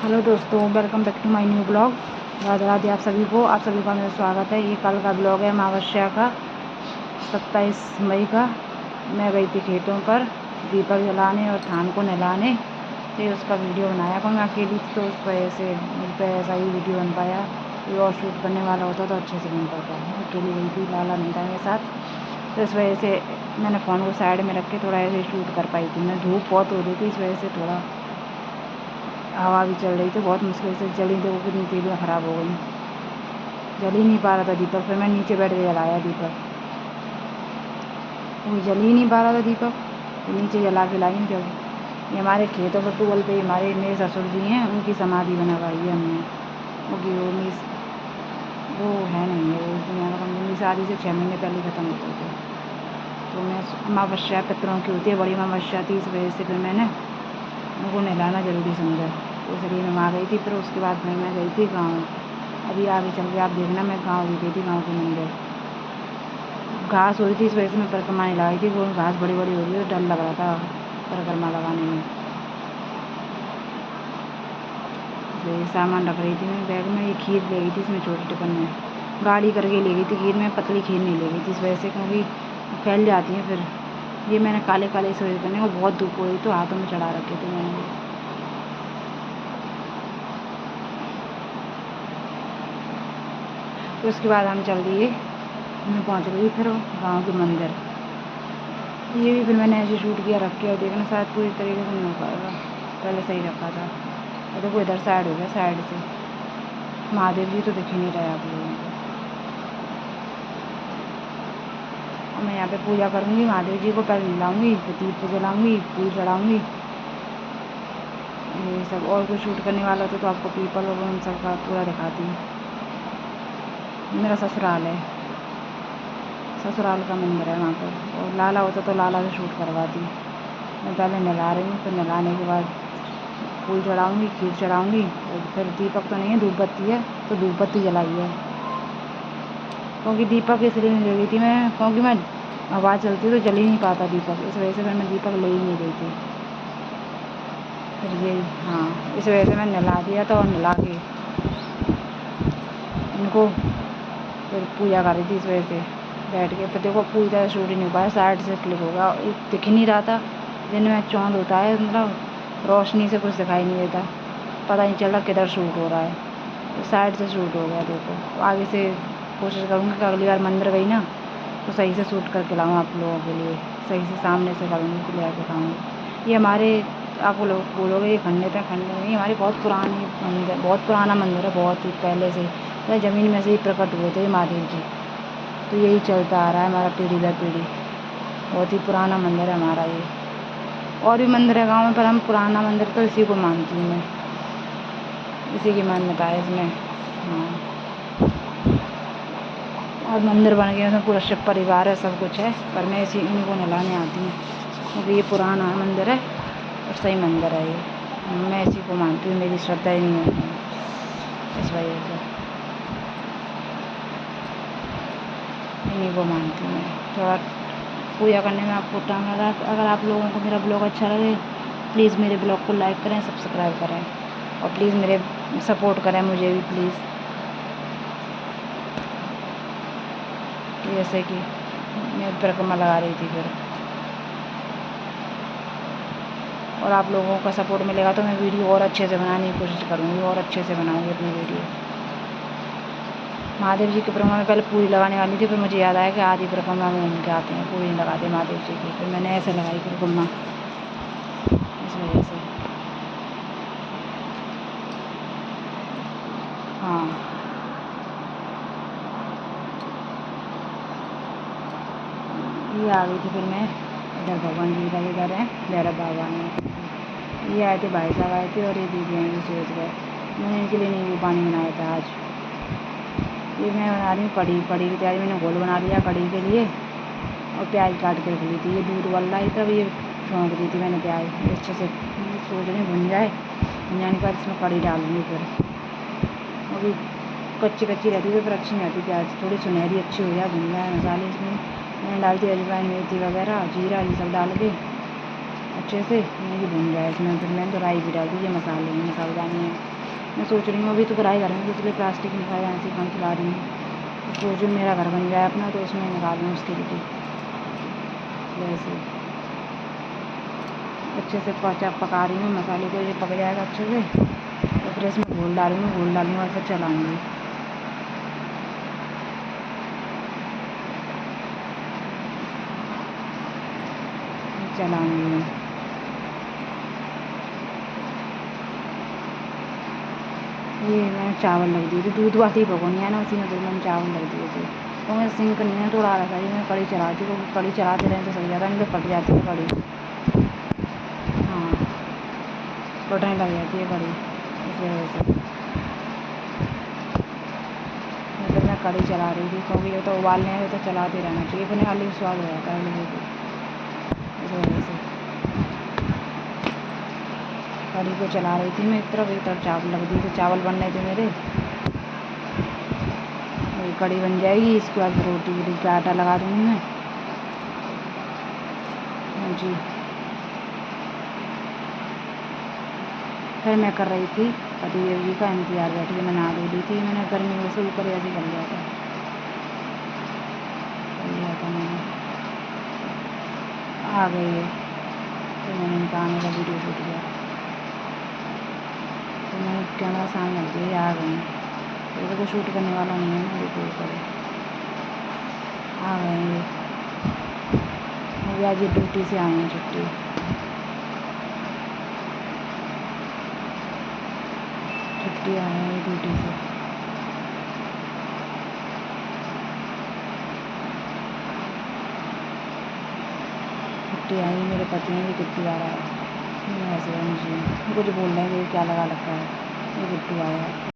Hello दोस्तों, welcome back to my new blog. Radhe Radhe आप सभी का मेरा स्वागत है। ये कल का ब्लॉग है अमावस्या का, 27 मई का। मैं गई थी खेतों पर दीपक जलाने और धान को नहलाने, तो उसका वीडियो बनाया। पर मैं अकेली थी तो उस वजह से मुझ पर ऐसा ही वीडियो बन पाया। कोई और शूट करने वाला होता तो अच्छे से बन पाता। मैं अकेली गई थी, लाला नहीं था मेरे साथ, तो इस वजह से मैंने फ़ोन को साइड में रख के थोड़ा ऐसे शूट कर पाई थी। मैं धूप बहुत हो रही थी, इस वजह से थोड़ा हवा भी चल रही थी, बहुत मुश्किल से जली। तो कितनी तीलियाँ ख़राब हो गई, जल ही नहीं पा रहा था दीपक। फिर मैं नीचे बैठ के जलाया दीपक, वो जल ही नहीं पा रहा था दीपक, तो नीचे जला के लाई हूँ। जब ये हमारे खेतों पर टूबल पे हमारे मेरे ससुर जी हैं, उनकी समाधि बनवाई है हमने, क्योंकि वो है नहीं है, वो इस दुनिया का। मेरी शादी से 6 महीने पहले ख़त्म हो गए थे। तो मैं अमावस्या पितरों की होती है, बड़ी अमावस्या थी, इस वजह से फिर मैंने उनको नहलाना ज़रूरी समझा, तो इसलिए मैं वहाँ गई थी। फिर उसके बाद फिर मैं गई थी गाँव। अभी आगे चल के आप देखना, मैं गाँव भी गई थी। गाँव के मंदिर घास हो रही थी, इस वजह से मैं परिक्रमा नहीं लगाई थी। वो घास बड़ी बड़ी हो रही थी, डर लग रहा था परिक्रमा लगाने में। ये सामान रख रही थी मैं बैग में। ये खीर ले गई थी इसमें छोटे टिफिन में, गाड़ी करके ले गई थी खीर में। पतली खीर नहीं ले गई थी इस वजह से, क्योंकि फैल जाती हैं फिर। ये मैंने काले काले इस वजह करने को, बहुत धूप हो रही तो हाथों में चढ़ा रखे थे मैंने। तो उसके बाद हम चल दिए, मैं पहुंच गई फिर गांव के मंदिर। ये भी फिर मैंने ऐसे शूट किया रख के, और देखना शायद पूरी तरीके से नहीं हो पाएगा, पहले सही रखा था। और देखो इधर साइड हो गया, साइड से महादेव जी तो दिख ही नहीं रहे आप लोगों को। और मैं यहाँ पे पूजा करूँगी महादेव जी को, पहले नहलाऊँगी, फिर दीप जलाऊँगी, फूल चढ़ाऊँगी, ये सब। और कोई शूट करने वाला होता तो आपको पीपल और उन सब का पूरा दिखाती हूँ। मेरा ससुराल है, ससुराल का मंदिर है वहाँ पर, और लाला होता तो लाला से शूट करवाती। मैं पहले नहला रही हूँ, फिर नहलाने के बाद फूल चढ़ाऊँगी, खीर चढ़ाऊँगी, और फिर दीपक तो नहीं है, धूप बत्ती है, तो धूप बत्ती जलाई है। क्योंकि दीपक इसलिए नहीं ले गई थी मैं, क्योंकि मैं हवा चलती तो जल ही नहीं पाता दीपक, इस वजह से फिर मैं दीपक ले ही नहीं गई थी। फिर ये हाँ, इस वजह से मैं नहला दिया था, और नहला के इनको फिर पूजा कर रही थी इस वजह से बैठ के। फिर देखो पूरी तरह शूट ही नहीं हो पाया, साइड से क्लिक हो गया, दिख ही नहीं रहा था। दिन में चाँद होता है, मतलब रोशनी से कुछ दिखाई नहीं देता, पता नहीं चल रहा किधर शूट हो रहा है, तो साइड से शूट हो गया। देखो तो आगे से कोशिश करूँगी कि अगली बार मंदिर गई ना तो सही से शूट करके लाऊँ आप लोगों के लिए, सही से सामने से करूँगी, तो ले आके दिखाऊँगी। ये हमारे, आप लोग बोलोगे ये खंडित है, खंडित नहीं, हमारी बहुत पुरानी मंदिर, बहुत पुराना मंदिर है, बहुत ही पहले से, तो ज़मीन में से ही प्रकट हुए थे महादेव जी। तो यही चलता आ रहा है हमारा पीढ़ी दर पीढ़ी, बहुत ही पुराना मंदिर है हमारा ये। और भी मंदिर है गांव में, पर हम पुराना मंदिर तो इसी को मानती हूँ मैं, इसी की मान्यता है इसमें। हाँ, और मंदिर बन गया, उसमें पूरा शिव परिवार है, सब कुछ है, पर मैं इन्हीं को नहलाने आती हूँ, क्योंकि ये पुराना मंदिर है और सही मंदिर है ये। मैं इसी को मानती हूँ, मेरी श्रद्धा ही नहीं है इस वजह से, इन्हीं को मानती हूँ मैं। थोड़ा पूजा करने में आपको टाइम लगा। अगर आप लोगों को मेरा ब्लॉग अच्छा लगे, प्लीज़ मेरे ब्लॉग को लाइक करें, सब्सक्राइब करें, और प्लीज़ मेरे सपोर्ट करें मुझे भी प्लीज़। जैसे कि मैं परिक्रमा लगा रही थी फिर, और आप लोगों का सपोर्ट मिलेगा तो मैं वीडियो और अच्छे से बनाने की कोशिश करूँगी, और अच्छे से बनाऊँगी अपनी वीडियो। महादेव जी की परिक्रमा में पहले पूरी लगाने वाली थी, फिर मुझे याद आया कि आधी परिक्रमा में घूम के आते हैं, पूरी नहीं लगाते महादेव जी की, फिर मैंने ऐसे लगाई परिक्रमा इस वजह से। हाँ, ये आ गई थी फिर मैं इधर, भगवान जी का इधर है, भैरव बाबा हैं। ये आए थे, भाई साहब आए थे, और ये दीदी हैं, ये सोच गए। मैंने इनके लिए नींबू पानी बनाया था आज। ये मैं बना रही हूँ कढ़ी, कढ़ी की तैयारी। मैंने घोल बना लिया कढ़ी के लिए, और प्याज काट के रख ली थी। ये दूध उबल रहा है, तब ये छोंक दी थी मैंने प्याज, अच्छे से सोच रही भुन जाए, भुन जाने के बाद इसमें कढ़ी डालूँगी। फिर अभी कच्ची कच्ची रहती है, फिर अच्छी नहीं रहती प्याज, थोड़ी सुनहरी अच्छी हो जाए, भुन जाए। मसाले इसमें मैंने डाल दी, अजवाइन, मेथी वगैरह, जीरा, ये सब डाल के अच्छे से ये भुन जाए इसमें। फिर मैंने तो राई भी डाल दी, ये मसाले हैं, मसालेदानी है। मैं सोच रही हूँ अभी तो किराए घर में, इसलिए प्लास्टिक निकाल यहाँ से काम चला रही हूँ। तो जो मेरा घर बन जाए अपना तो उसमें निकालूँ उसके लिए। वैसे अच्छे से पका रही हूँ मसाले को, ये पक जाएगा अच्छे से तो फिर इसमें घोल डालूँगी और फिर चलाऊँगी। ये मैंने चावल रख दिए थे, दूध वाली भगोनी है ना, उसी में तो मैंने चावल रख दिए थे। तो मैं सिंक नहीं है थोड़ा रखा है, मैं कढ़ी चलाती हूँ, कढ़ी चलाते रहे तो सही जाता, नहीं तो फट जाती है कढ़ी। हाँ, फटने लग जाती है कढ़ी इस वजह से। मतलब मैं कढ़ी चला रही थी क्योंकि ये तो उबालने में तो चलाते रहना चाहिए, अपने आलू स्वाद हो जाता है लोगों को, इस वजह से कढ़ी को चला रही थी मैं। एक तरफ चावल लग दिए थे, चावल बन रहे थे मेरे। ये कढ़ी बन जाएगी, इसके बाद रोटी का आटा लगा दूँगी मैं। हाँ जी, फिर मैं कर रही थी पति देव जी का इंतज़ार, बैठ के मैं नहा धो ली थी, मैंने गर्मी में से ऊपर ऐसे कर लिया था मैंने। आ गई है तो मैंने इनका आने का वीडियो शूट किया, तो मैंने कैमरा सामने रख दिया, आ गई हैं। तो कोई शूट करने वाला नहीं है ना, देखो ऊपर आ गए हैं ये। आज ये ड्यूटी से आए हैं, छुट्टी आए हैं ड्यूटी से। छुट्टी आई मेरे पति हैं, ये कितनी बार आया, मेरे हस्बैंड जी कुछ बोल रहे हैं कि क्या लगा रखा है, ये कितनी आया है।